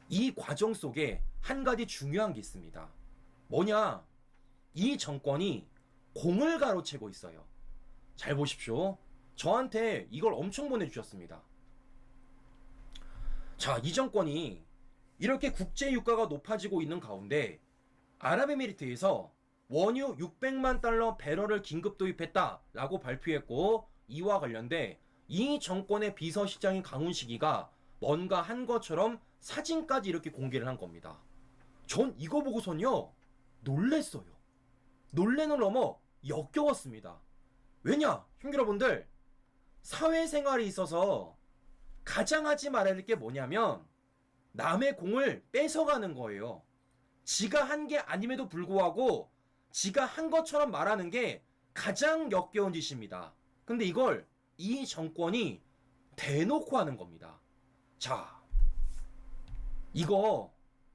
이 과정 속에 한 가지 중요한 게 있습니다. 뭐냐? 이 정권이 공을 가로채고 있어요. 잘 보십시오. 저한테 이걸 엄청 보내주셨습니다. 자, 이 정권이 이렇게 국제 유가가 높아지고 있는 가운데 아랍에미리트에서 원유 600만 달러 배럴을 긴급 도입했다라고 발표했고, 이와 관련돼 이 정권의 비서실장인 강훈식이가 뭔가 한 것처럼 사진까지 이렇게 공개를 한 겁니다. 전 이거 보고선요 놀랬어요. 놀래는 넘어 역겨웠습니다. 왜냐, 형제 여러분들, 사회생활에 있어서 가장 하지 말아야 될 게 뭐냐면 남의 공을 뺏어가는 거예요. 지가 한 게 아님에도 불구하고 지가 한 것처럼 말하는 게 가장 역겨운 짓입니다. 근데 이걸 이 정권이 대놓고 하는 겁니다. 자, 이거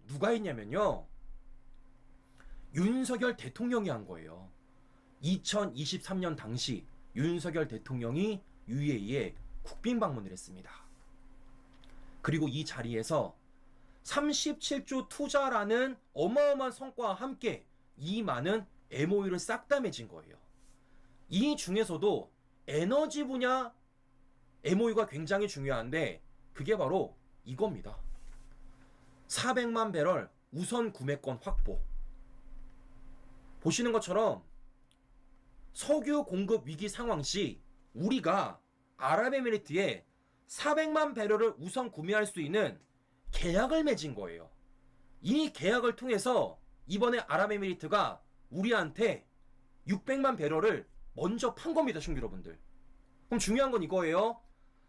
누가 했냐면요, 윤석열 대통령이 한 거예요. 2023년 당시 윤석열 대통령이 UAE에 국빈 방문을 했습니다. 그리고 이 자리에서 37조 투자라는 어마어마한 성과와 함께 이 많은 MOU를 싹 다 맺은 거예요. 이 중에서도 에너지 분야 MOU가 굉장히 중요한데 그게 바로 이겁니다. 400만 배럴 우선 구매권 확보. 보시는 것처럼 석유 공급 위기 상황 시 우리가 아랍에미리트에 400만 배럴을 우선 구매할 수 있는 계약을 맺은 거예요. 이 계약을 통해서 이번에 아랍에미리트가 우리한테 600만 배럴을 먼저 판 겁니다,兄여러분들 그럼 중요한 건 이거예요.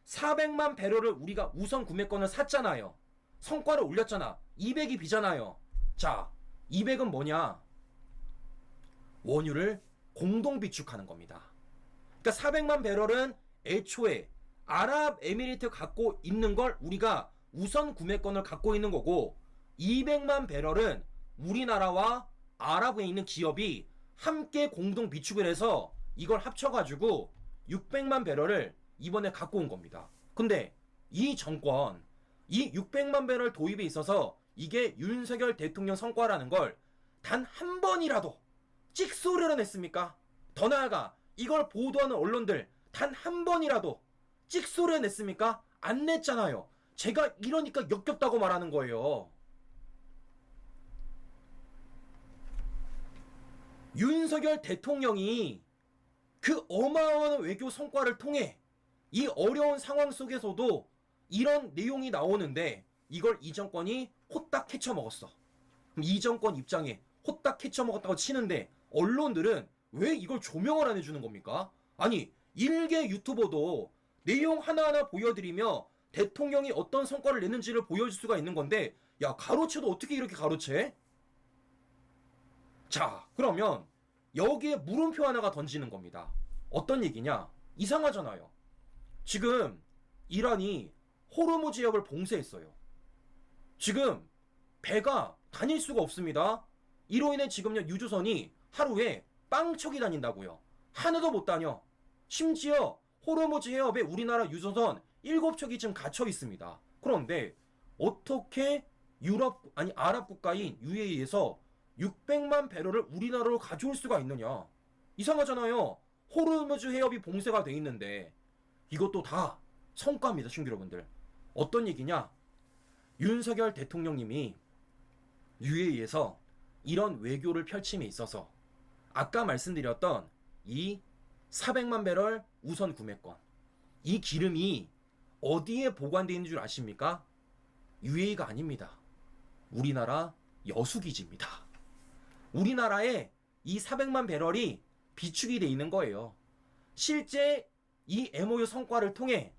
400만 배럴을 우리가 우선 구매권을 샀잖아요. 성과를 올렸잖아. 200이 비잖아요. 자, 200은 뭐냐? 원유를 공동 비축하는 겁니다. 그러니까 400만 배럴은 애초에 아랍에미리트 갖고 있는 걸 우리가 우선 구매권을 갖고 있는 거고, 200만 배럴은 우리나라와 아랍에 있는 기업이 함께 공동 비축을 해서 이걸 합쳐가지고 600만 배럴을 이번에 갖고 온 겁니다. 근데 이 정권, 이 600만 배럴 도입에 있어서 이게 윤석열 대통령 성과라는 걸 단 한 번이라도 찍소리를 냈습니까? 더 나아가 이걸 보도하는 언론들 단 한 번이라도 찍소리를 냈습니까? 안 냈잖아요. 제가 이러니까 역겹다고 말하는 거예요. 윤석열 대통령이 그 어마어마한 외교 성과를 통해 이 어려운 상황 속에서도 이런 내용이 나오는데 이걸 이 정권이 호딱 헤쳐먹었어. 그럼 이 정권 입장에 호딱 헤쳐먹었다고 치는데 언론들은 왜 이걸 조명을 안 해주는 겁니까? 아니, 일개 유튜버도 내용 하나하나 보여드리며 대통령이 어떤 성과를 냈는지를 보여줄 수가 있는 건데, 야, 가로채도 어떻게 이렇게 가로채? 자, 그러면 여기에 물음표 하나가 던지는 겁니다. 어떤 얘기냐? 이상하잖아요. 지금 이란이 호르무즈 해협을 봉쇄했어요. 지금 배가 다닐 수가 없습니다. 이로 인해 지금요 유조선이 하루에 빵척이 다닌다고요. 하나도 못 다녀. 심지어 호르무즈 해협에 우리나라 유조선 7척이 지금 갇혀 있습니다. 그런데 어떻게 아랍 국가인 UAE에서 600만 배럴을 우리나라로 가져올 수가 있느냐? 이상하잖아요. 호르무즈 해협이 봉쇄가 돼 있는데. 이것도 다 성과입니다, 친구 여러분들. 어떤 얘기냐? 윤석열 대통령님이 UAE에서 이런 외교를 펼침에 있어서 아까 말씀드렸던 이 400만 배럴 우선 구매권, 이 기름이 어디에 보관되어 있는 줄 아십니까? UAE가 아닙니다. 우리나라 여수기지입니다. 우리나라에 이 400만 배럴이 비축이 돼 있는 거예요. 실제 이 MOU 성과를 통해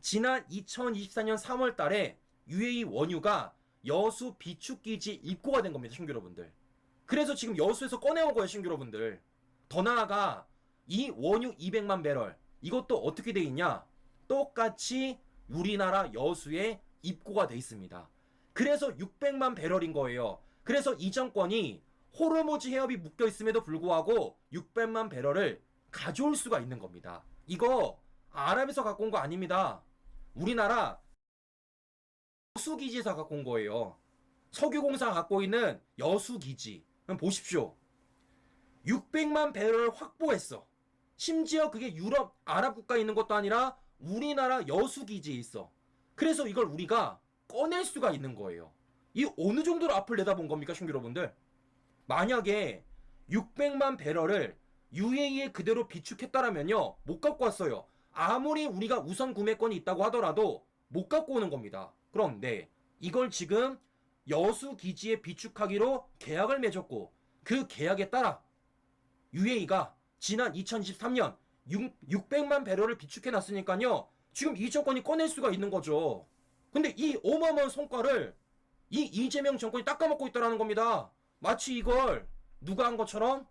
지난 2024년 3월 달에 UAE 원유가 여수 비축기지 입고가 된 겁니다, 친구 여러분들. 그래서 지금 여수에서 꺼내온 거예요, 친구 여러분들. 더 나아가 이 원유 200만 배럴, 이것도 어떻게 돼 있냐? 똑같이 우리나라 여수에 입고가 돼 있습니다. 그래서 600만 배럴인 거예요. 그래서 이 정권이 호르무즈 해협이 묶여 있음에도 불구하고 600만 배럴을 가져올 수가 있는 겁니다. 이거 아랍에서 갖고 온 거 아닙니다. 우리나라 여수기지에서 갖고 온 거예요. 석유공사가 갖고 있는 여수기지. 그럼 보십시오. 600만 배럴을 확보했어. 심지어 그게 유럽, 아랍 국가에 있는 것도 아니라 우리나라 여수기지에 있어. 그래서 이걸 우리가 꺼낼 수가 있는 거예요. 이 어느 정도로 앞을 내다본 겁니까, 신규 여러분들? 만약에 600만 배럴을 UAE에 그대로 비축했다라면요, 못 갖고 왔어요. 아무리 우리가 우선 구매권이 있다고 하더라도 못 갖고 오는 겁니다. 그런데 이걸 지금 여수 기지에 비축하기로 계약을 맺었고, 그 계약에 따라 UAE가 지난 2023년 600만 배럴을 비축해 놨으니까요, 지금 이 정권이 꺼낼 수가 있는 거죠. 근데 이 어마어마한 성과를 이 이재명 정권이 닦아먹고 있다는 겁니다. 마치 이걸 누가 한 것처럼,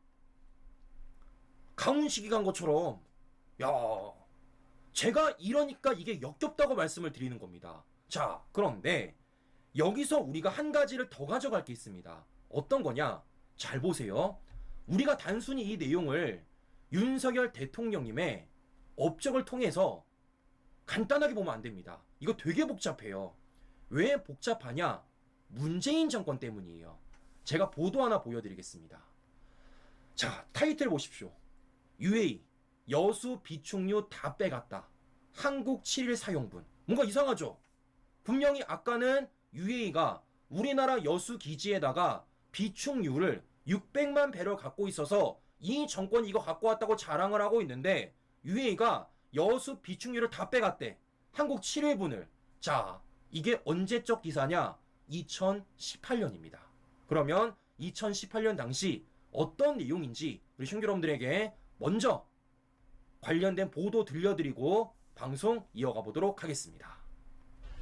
강훈식이가 한 것처럼. 야, 제가 이러니까 이게 역겹다고 말씀을 드리는 겁니다. 자, 그런데 여기서 우리가 한 가지를 더 가져갈 게 있습니다. 어떤 거냐? 잘 보세요. 우리가 단순히 이 내용을 윤석열 대통령님의 업적을 통해서 간단하게 보면 안 됩니다. 이거 되게 복잡해요. 왜 복잡하냐? 문재인 정권 때문이에요. 제가 보도 하나 보여드리겠습니다. 자, 타이틀 보십시오. UAE 여수 비축유 다 빼갔다. 한국 7일 사용분. 뭔가 이상하죠? 분명히 아까는 UAE가 우리나라 여수 기지에다가 비축유를 600만 배럴 갖고 있어서 이 정권이 이거 갖고 왔다고 자랑을 하고 있는데, UAE가 여수 비축유를 다 빼갔대. 한국 7일분을. 자, 이게 언제적 기사냐? 2018년입니다. 그러면 2018년 당시 어떤 내용인지 우리 신규 여러분들에게 먼저 관련된 보도 들려드리고 방송 이어가 보도록 하겠습니다.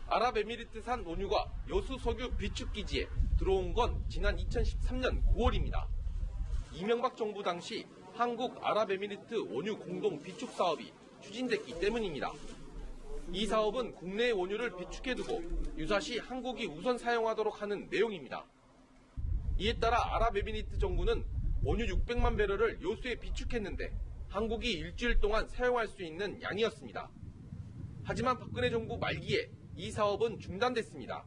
아랍에미리트산 원유가 여수 석유 비축기지에 들어온 건 지난 2013년 9월입니다. 이명박 정부 당시 한국 아랍에미리트 원유 공동 비축 사업이 추진됐기 때문입니다. 이 사업은 국내의 원유를 비축해두고 유사시 한국이 우선 사용하도록 하는 내용입니다. 이에 따라 아랍에미리트 정부는 원유 600만 배럴을 여수에 비축했는데 한국이 일주일 동안 사용할 수 있는 양이었습니다. 하지만 박근혜 정부 말기에 이 사업은 중단됐습니다.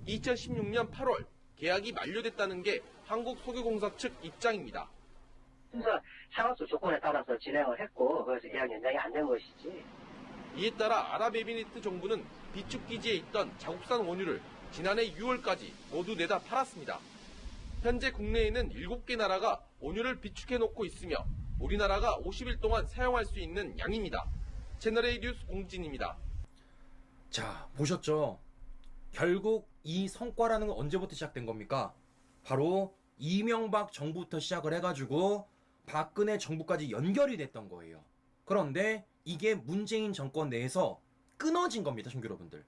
2016년 8월 계약이 만료됐다는 게 한국석유공사 측 입장입니다. 순서 상업수 조건에 따라서 진행을 했고, 그래서 계약 연장이 안 된 것이지. 이에 따라 아랍에미리트 정부는 비축기지에 있던 자국산 원유를 지난해 6월까지 모두 내다 팔았습니다. 현재 국내에는 7개 나라가 원유를 비축해놓고 있으며 우리나라가 50일 동안 사용할 수 있는 양입니다. 채널A 뉴스 공진입니다. 자, 보셨죠? 결국 이 성과라는 건 언제부터 시작된 겁니까? 바로 이명박 정부부터 시작을 해가지고 박근혜 정부까지 연결이 됐던 거예요. 그런데 이게 문재인 정권 내에서 끊어진 겁니다, 신규 여러분들.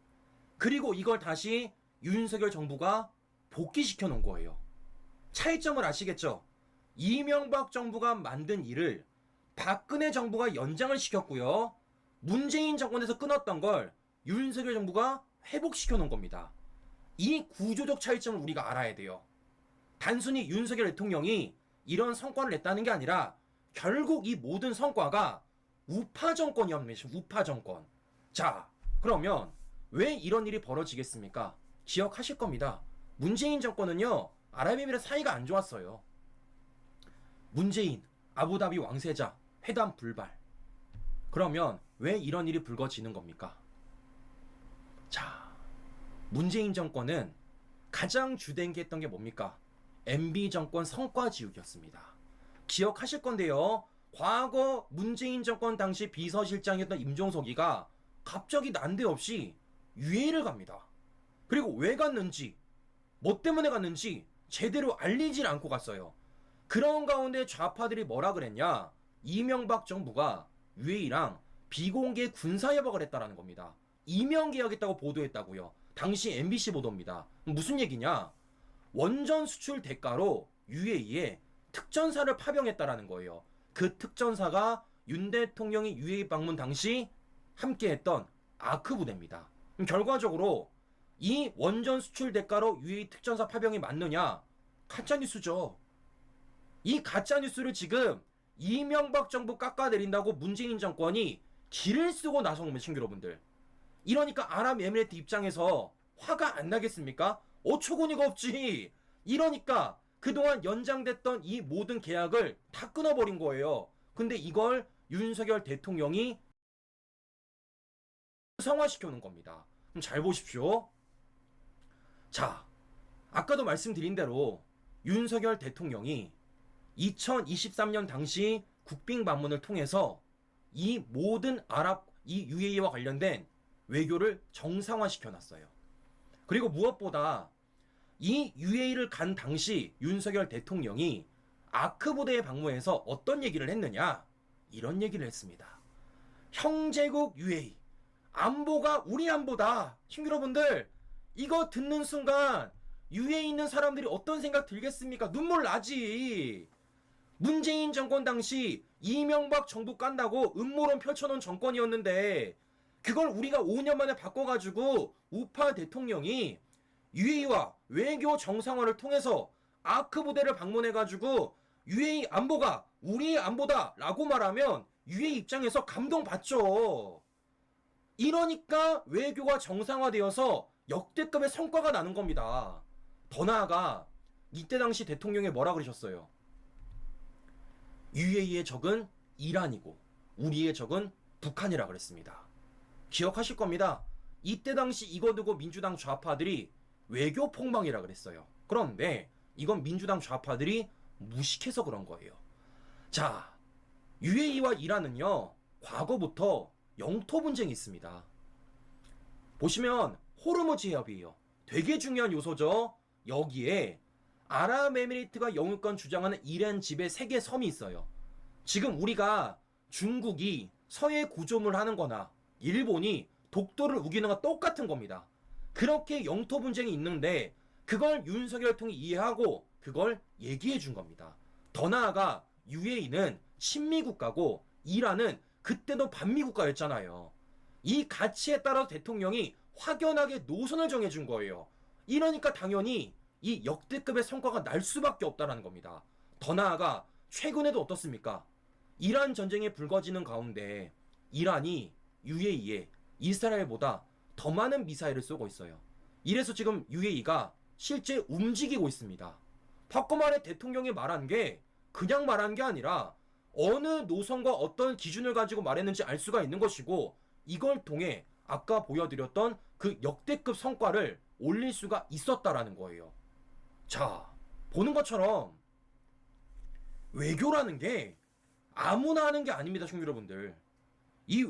그리고 이걸 다시 윤석열 정부가 복귀시켜 놓은 거예요. 차이점을 아시겠죠? 이명박 정부가 만든 일을 박근혜 정부가 연장을 시켰고요. 문재인 정권에서 끊었던 걸 윤석열 정부가 회복시켜 놓은 겁니다. 이 구조적 차이점을 우리가 알아야 돼요. 단순히 윤석열 대통령이 이런 성과를 냈다는 게 아니라 결국 이 모든 성과가 우파 정권이었습니다. 우파 정권. 자, 그러면 왜 이런 일이 벌어지겠습니까? 기억하실 겁니다. 문재인 정권은요, 아랍에미리트 사이가 안 좋았어요. 문재인, 아부다비 왕세자, 회담 불발. 그러면 왜 이런 일이 불거지는 겁니까? 자, 문재인 정권은 가장 주된 게 했던 게 뭡니까? MB 정권 성과 지우기였습니다. 기억하실 건데요. 과거 문재인 정권 당시 비서실장이었던 임종석이가 갑자기 난데없이 UAE를 갑니다. 그리고 왜 갔는지, 뭐 때문에 갔는지 제대로 알리질 않고 갔어요. 그런 가운데 좌파들이 뭐라 그랬냐? 이명박 정부가 UAE랑 비공개 군사협약을 했다라는 겁니다. 이명계약했다고 보도했다고요. 당시 MBC 보도입니다. 무슨 얘기냐? 원전 수출 대가로 UAE에 특전사를 파병했다라는 거예요. 그 특전사가 윤 대통령이 UAE 방문 당시 함께했던 아크 부대입니다. 결과적으로 이 원전 수출 대가로 UAE 특전사 파병이 맞느냐? 가짜뉴스죠. 이 가짜뉴스를 지금 이명박 정부 깎아내린다고 문재인 정권이 길을 쓰고 나선 겁니다, 친구 여러분들. 이러니까 아랍에미리트 입장에서 화가 안 나겠습니까? 어처구니가 없지. 이러니까 그동안 연장됐던 이 모든 계약을 다 끊어버린 거예요. 근데 이걸 윤석열 대통령이 성화시켜 놓은 겁니다. 그럼 잘 보십시오. 자, 아까도 말씀드린 대로 윤석열 대통령이 2023년 당시 국빈 방문을 통해서 이 모든 이 UAE와 관련된 외교를 정상화시켜 놨어요. 그리고 무엇보다 이 UAE를 간 당시 윤석열 대통령이 아크 부대에 방문해서 어떤 얘기를 했느냐? 이런 얘기를 했습니다. 형제국 UAE, 안보가 우리 안보다. 여러분들, 이거 듣는 순간 UAE 있는 사람들이 어떤 생각 들겠습니까? 눈물 나지. 문재인 정권 당시 이명박 정부 깐다고 음모론 펼쳐놓은 정권이었는데 그걸 우리가 5년 만에 바꿔가지고 우파 대통령이 UAE와 외교 정상화를 통해서 아크 부대를 방문해가지고 UAE 안보가 우리의 안보다 라고 말하면 UAE 입장에서 감동받죠. 이러니까 외교가 정상화되어서 역대급의 성과가 나는 겁니다. 더 나아가 이때 당시 대통령이 뭐라 그러셨어요? UAE의 적은 이란이고 우리의 적은 북한이라 그랬습니다. 기억하실 겁니다. 이때 당시 이거 두고 민주당 좌파들이 외교 폭망이라 그랬어요. 그런데 이건 민주당 좌파들이 무식해서 그런 거예요. 자, UAE와 이란은요, 과거부터 영토 분쟁이 있습니다. 보시면 호르무즈 해협이에요. 되게 중요한 요소죠. 여기에 아랍에미리트가 영유권 주장하는 이란 지배 3개 섬이 있어요. 지금 우리가 중국이 서해 구조물 하는 거나 일본이 독도를 우기는 거 똑같은 겁니다. 그렇게 영토 분쟁이 있는데 그걸 윤석열 통이 이해하고 그걸 얘기해 준 겁니다. 더 나아가 UAE는 친미 국가고 이란은 그때도 반미 국가였잖아요. 이 가치에 따라서 대통령이 확연하게 노선을 정해준 거예요. 이러니까 당연히 이 역대급의 성과가 날 수밖에 없다는 겁니다. 더 나아가 최근에도 어떻습니까? 이란 전쟁이 불거지는 가운데 이란이 UAE에 이스라엘보다 더 많은 미사일을 쏘고 있어요. 이래서 지금 UAE가 실제 움직이고 있습니다. 바꿔 말해 대통령이 말한 게 그냥 말한 게 아니라 어느 노선과 어떤 기준을 가지고 말했는지 알 수가 있는 것이고 이걸 통해 아까 보여드렸던 그 역대급 성과를 올릴 수가 있었다라는 거예요. 자, 보는 것처럼 외교라는 게 아무나 하는 게 아닙니다, 여러분들. 이